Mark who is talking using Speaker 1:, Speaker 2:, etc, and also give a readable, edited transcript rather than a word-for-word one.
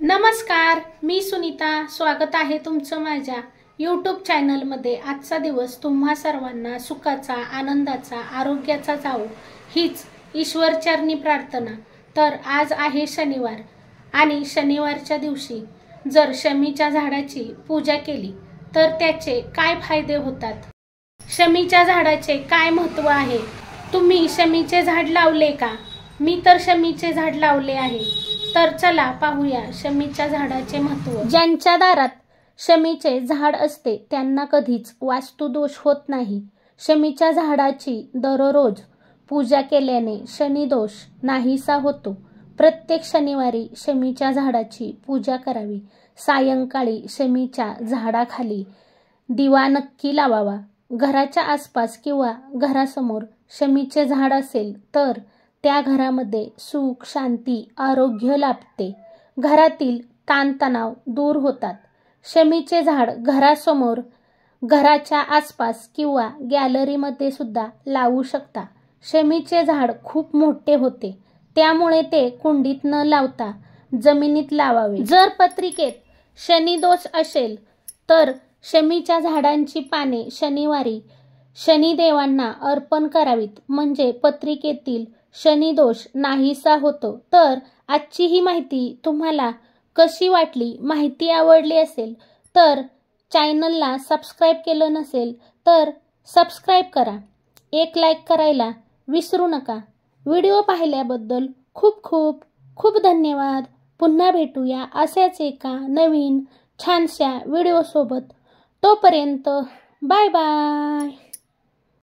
Speaker 1: नमस्कार, मी सुनीता. स्वागत आहे तुमचं माझ्या यूट्यूब चॅनलमध्ये. आजचा दिवस तुम्हा सर्वांना सुखाचा, आनंदाचा, आरोग्याचा जावो हीच ईश्वरचरणी प्रार्थना. तर आज आहे शनिवार आणि शनिवारच्या दिवशी जर शमीच्या झाडाची पूजा केली तर त्याचे काय फायदे होतात, शमीच्या झाडाचे काय महत्त्व आहे, तुम्ही शमीचे झाड लावले का? मी तर शमीचे झाड लावले आहे. तर चला पाहूया शमीच्या झाडाचे महत्त्व. ज्यांच्या दारात शमीचे झाड असते त्यांना कधीच वास्तुदोष होत नाही. शमीच्या झाडाची दररोज पूजा केल्याने शनिदोष नाहीसा होतो. प्रत्येक शनिवारी शमीच्या झाडाची पूजा करावी. सायंकाळी शमीच्या झाडाखाली दिवा नक्की लावावा. घराच्या आसपास किंवा घरासमोर शमीचे झाड असेल तर त्या घरामध्ये सुख, शांती, आरोग्य लाभते. घरातील ताणतणाव दूर होतात. शमीचे झाड घरासमोर, घराच्या आसपास किंवा गॅलरीमध्ये सुद्धा लावू शकता. शमीचे झाड खूप मोठे होते त्यामुळे ते कुंडीत न लावता जमिनीत लावावे. जर पत्रिकेत शनिदोष असेल तर शमीच्या झाडांची पाने शनिवारी शनिदेवांना अर्पण करावीत, म्हणजे पत्रिकेतील शनिदोष नाहीसा होतो. तर आजची ही माहिती तुम्हाला कशी वाटली? माहिती आवडली असेल तर चॅनलला सबस्क्राईब केलं नसेल तर सबस्क्राईब करा. एक लाईक करायला विसरू नका. व्हिडिओ पाहिल्याबद्दल खूप खूप खूप धन्यवाद. पुन्हा भेटूया अशाच एका नवीन छानशा व्हिडिओसोबत. तोपर्यंत बाय बाय.